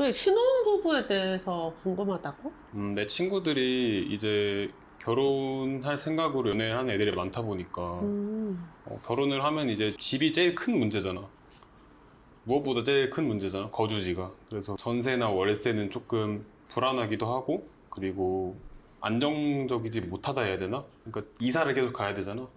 그 신혼부부에 대해서 궁금하다고? 내 친구들이 이제 결혼할 생각으로 연애를 하는 애들이 많다 보니까 결혼을 하면 이제 집이 제일 큰 문제잖아. 무엇보다 제일 큰 문제잖아, 거주지가. 그래서 전세나 월세는 조금 불안하기도 하고, 그리고 안정적이지 못하다 해야 되나? 그러니까 이사를 계속 가야 되잖아.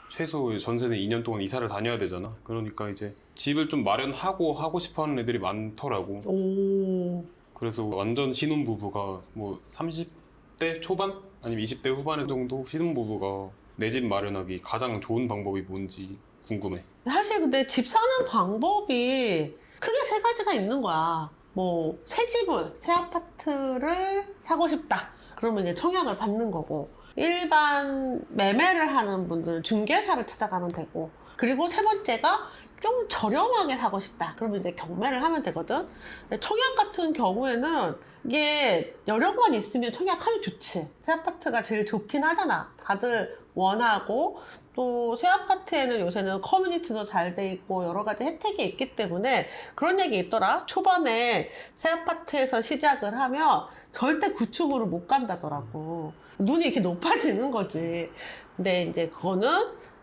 최소 전세는 2년 동안 이사를 다녀야 되잖아. 그러니까 이제 집을 좀 마련하고 하고 싶어 하는 애들이 많더라고. 오. 그래서 완전 신혼부부가 뭐 30대 초반? 아니면 20대 후반 정도 신혼부부가 내 집 마련하기 가장 좋은 방법이 뭔지 궁금해. 사실 근데 집 사는 방법이 크게 세 가지가 있는 거야. 뭐, 새 집을, 새 아파트를 사고 싶다. 그러면 이제 청약을 받는 거고. 일반 매매를 하는 분들은 중개사를 찾아가면 되고. 그리고 세 번째가 좀 저렴하게 사고 싶다. 그러면 이제 경매를 하면 되거든. 청약 같은 경우에는 이게 여력만 있으면 청약하면 좋지. 새 아파트가 제일 좋긴 하잖아. 다들 원하고 또 새 아파트에는 요새는 커뮤니티도 잘 돼 있고 여러 가지 혜택이 있기 때문에 그런 얘기 있더라. 초반에 새 아파트에서 시작을 하면 절대 구축으로 못 간다더라고. 눈이 이렇게 높아지는 거지. 근데 이제 그거는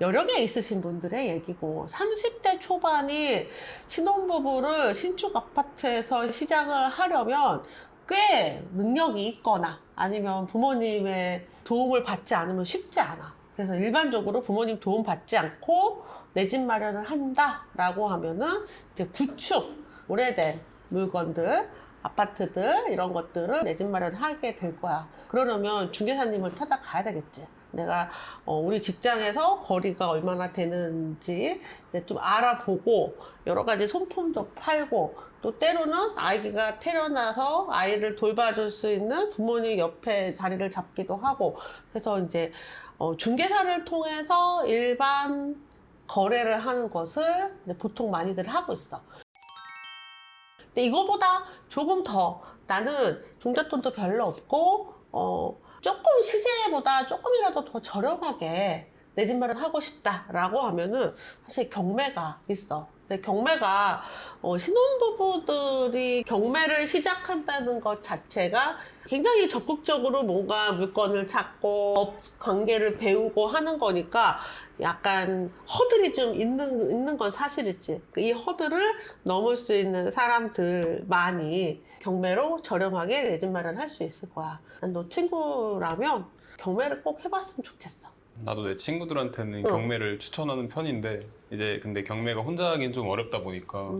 여력에 있으신 분들의 얘기고 30대 초반이 신혼부부를 신축 아파트에서 시작을 하려면 꽤 능력이 있거나 아니면 부모님의 도움을 받지 않으면 쉽지 않아. 그래서 일반적으로 부모님 도움 받지 않고 내 집 마련을 한다라고 하면은 이제 구축, 오래된 물건들, 아파트들 이런 것들을 내 집 마련을 하게 될 거야. 그러려면 중개사님을 찾아가야 되겠지. 내가 우리 직장에서 거리가 얼마나 되는지 이제 좀 알아보고 여러 가지 손품도 팔고 또 때로는 아이가 태어나서 아이를 돌봐줄 수 있는 부모님 옆에 자리를 잡기도 하고 그래서 이제 중개사를 통해서 일반 거래를 하는 것을 이제 보통 많이들 하고 있어. 근데 이거보다 조금 더 나는 중잣돈도 별로 없고 조금 시세보다 조금이라도 더 저렴하게 내 집 마련 하고 싶다라고 하면은 사실 경매가 있어. 근데 경매가 신혼부부들이 경매를 시작한다는 것 자체가 굉장히 적극적으로 뭔가 물건을 찾고 업 관계를 배우고 하는 거니까 약간 허들이 좀 있는 건 사실이지. 이 허들을 넘을 수 있는 사람들만이 경매로 저렴하게 내 집 마련할 수 있을 거야. 난 너 친구라면 경매를 꼭 해봤으면 좋겠어. 나도 내 친구들한테는 응. 경매를 추천하는 편인데, 이제 근데 경매가 혼자 하긴 좀 어렵다 보니까,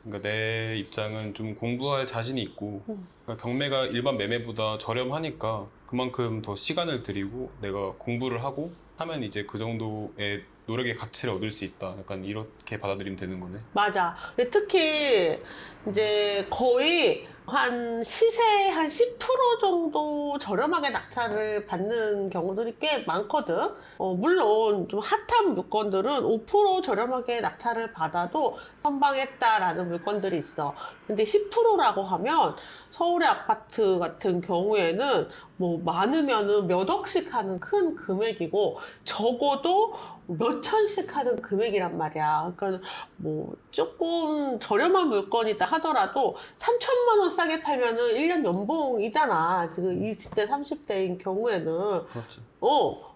그러니까 내 입장은 좀 공부할 자신이 있고, 그러니까 경매가 일반 매매보다 저렴하니까 그만큼 더 시간을 들이고 내가 공부를 하고 하면 이제 그 정도의 노력의 가치를 얻을 수 있다. 약간 이렇게 받아들이면 되는 거네. 맞아. 근데 특히 이제 거의 한 시세 한 10% 정도 저렴하게 낙찰을 받는 경우들이 꽤 많거든. 물론 좀 핫한 물건들은 5% 저렴하게 낙찰을 받아도 선방했다라는 물건들이 있어. 근데 10%라고 하면 서울의 아파트 같은 경우에는 뭐 많으면은 몇 억씩 하는 큰 금액이고 적어도 몇 천씩 하는 금액이란 말이야. 그러니까 뭐 조금 저렴한 물건이다 하더라도 3천만 원 싸게 팔면은 1년 연봉이잖아. 지금 20대, 30대인 경우에는. 그렇지.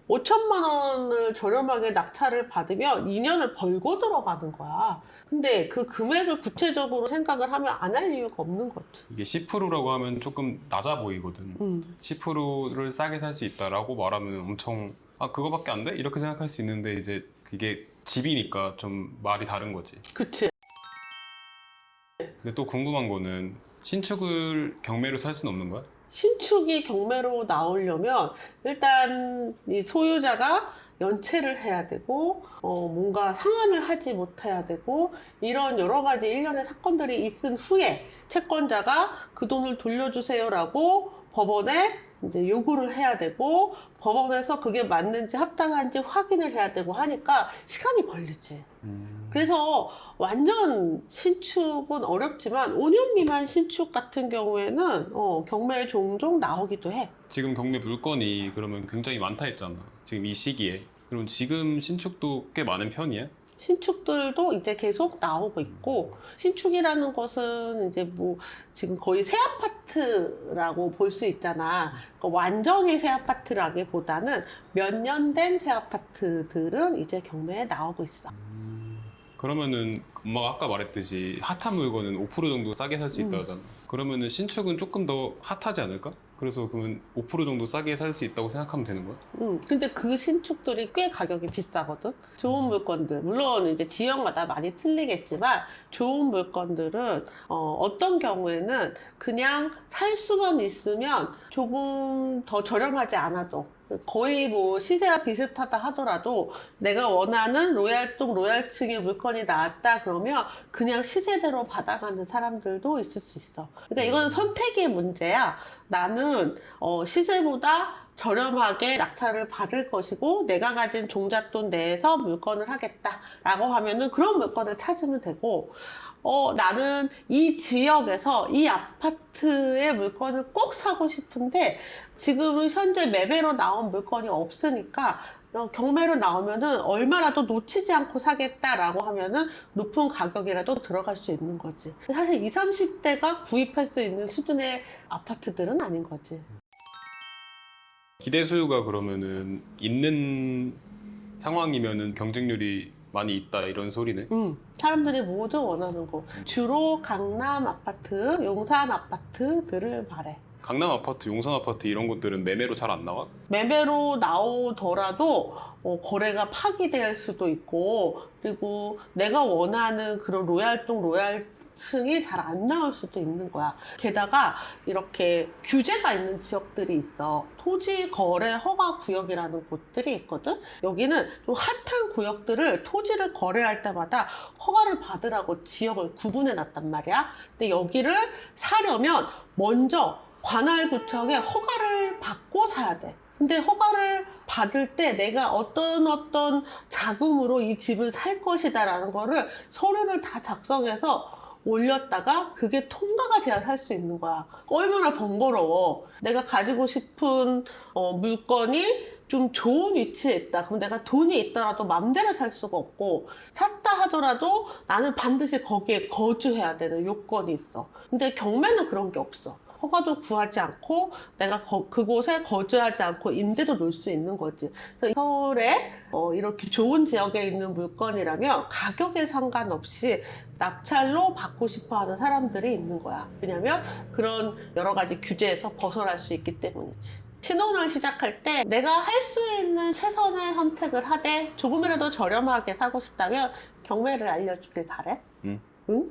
5천만 원을 저렴하게 낙찰을 받으면 2년을 벌고 들어가는 거야. 근데 그 금액을 구체적으로 생각을 하면 안 할 이유가 없는 거지. 이게 10%라고 하면 조금 낮아 보이거든. 10%를 싸게 살 수 있다라고 말하면 엄청 그거밖에 안 돼? 이렇게 생각할 수 있는데 이제 그게 집이니까 좀 말이 다른 거지. 그치? 근데 또 궁금한 거는 신축을 경매로 살 수는 없는 거야? 신축이 경매로 나오려면 일단 이 소유자가 연체를 해야 되고 뭔가 상환을 하지 못해야 되고 이런 여러 가지 일련의 사건들이 있은 후에 채권자가 그 돈을 돌려주세요라고 법원에 이제 요구를 해야 되고 법원에서 그게 맞는지 합당한지 확인을 해야 되고 하니까 시간이 걸리지. 그래서 완전 신축은 어렵지만 5년 미만 신축 같은 경우에는 경매에 종종 나오기도 해. 지금 경매 물건이 그러면 굉장히 많다 했잖아. 지금 이 시기에. 그럼 지금 신축도 꽤 많은 편이야? 신축들도 이제 계속 나오고 있고, 신축이라는 것은 이제 뭐 지금 거의 새 아파트라고 볼 수 있잖아. 그러니까 완전히 새 아파트라기보다는 몇 년 된 새 아파트들은 이제 경매에 나오고 있어. 그러면은 엄마가 아까 말했듯이 핫한 물건은 5% 정도 싸게 살 수 있다 하잖아. 그러면은 신축은 조금 더 핫하지 않을까? 그래서 그러면 5% 정도 싸게 살 수 있다고 생각하면 되는 거야? 근데 그 신축들이 꽤 가격이 비싸거든. 좋은 물건들, 물론 이제 지역마다 많이 틀리겠지만 좋은 물건들은 어떤 경우에는 그냥 살 수만 있으면 조금 더 저렴하지 않아도, 거의 뭐 시세와 비슷하다 하더라도 내가 원하는 로얄동 로얄층의 물건이 나왔다 그러면 그냥 시세대로 받아가는 사람들도 있을 수 있어. 그러니까 이거는 선택의 문제야. 나는 시세보다 저렴하게 낙찰을 받을 것이고 내가 가진 종잣돈 내에서 물건을 하겠다라고 하면은 그런 물건을 찾으면 되고, 나는 이 지역에서 이 아파트의 물건을 꼭 사고 싶은데 지금은 현재 매매로 나온 물건이 없으니까 경매로 나오면은 얼마라도 놓치지 않고 사겠다라고 하면은 높은 가격이라도 들어갈 수 있는 거지. 사실 20, 30대가 구입할 수 있는 수준의 아파트들은 아닌 거지. 기대 수요가 그러면은 있는 상황이면은 경쟁률이 많이 있다 이런 소리네. 사람들이 모두 원하는 거. 주로 강남 아파트, 용산 아파트들을 말해. 강남 아파트, 용산 아파트 이런 곳들은 매매로 잘 안 나와? 매매로 나오더라도 거래가 파기될 수도 있고, 그리고 내가 원하는 그런 로얄동 로얄층이 잘 안 나올 수도 있는 거야. 게다가 이렇게 규제가 있는 지역들이 있어. 토지 거래 허가 구역이라는 곳들이 있거든. 여기는 좀 핫한 구역들을 토지를 거래할 때마다 허가를 받으라고 지역을 구분해 놨단 말이야. 근데 여기를 사려면 먼저 관할구청에 허가를 받고 사야 돼. 근데 허가를 받을 때 내가 어떤 자금으로 이 집을 살 것이다라는 거를 서류를 다 작성해서 올렸다가 그게 통과가 돼야 살 수 있는 거야. 얼마나 번거로워. 내가 가지고 싶은 물건이 좀 좋은 위치에 있다. 그럼 내가 돈이 있더라도 맘대로 살 수가 없고, 샀다 하더라도 나는 반드시 거기에 거주해야 되는 요건이 있어. 근데 경매는 그런 게 없어. 허가도 구하지 않고 내가 그곳에 거주하지 않고 임대도 놓을 수 있는 거지. 그래서 서울에 이렇게 좋은 지역에 있는 물건이라면 가격에 상관없이 낙찰로 받고 싶어 하는 사람들이 있는 거야. 왜냐면 그런 여러 가지 규제에서 벗어날 수 있기 때문이지. 신혼을 시작할 때 내가 할 수 있는 최선의 선택을 하되 조금이라도 저렴하게 사고 싶다면 경매를 알려주길 바래. 응. 응?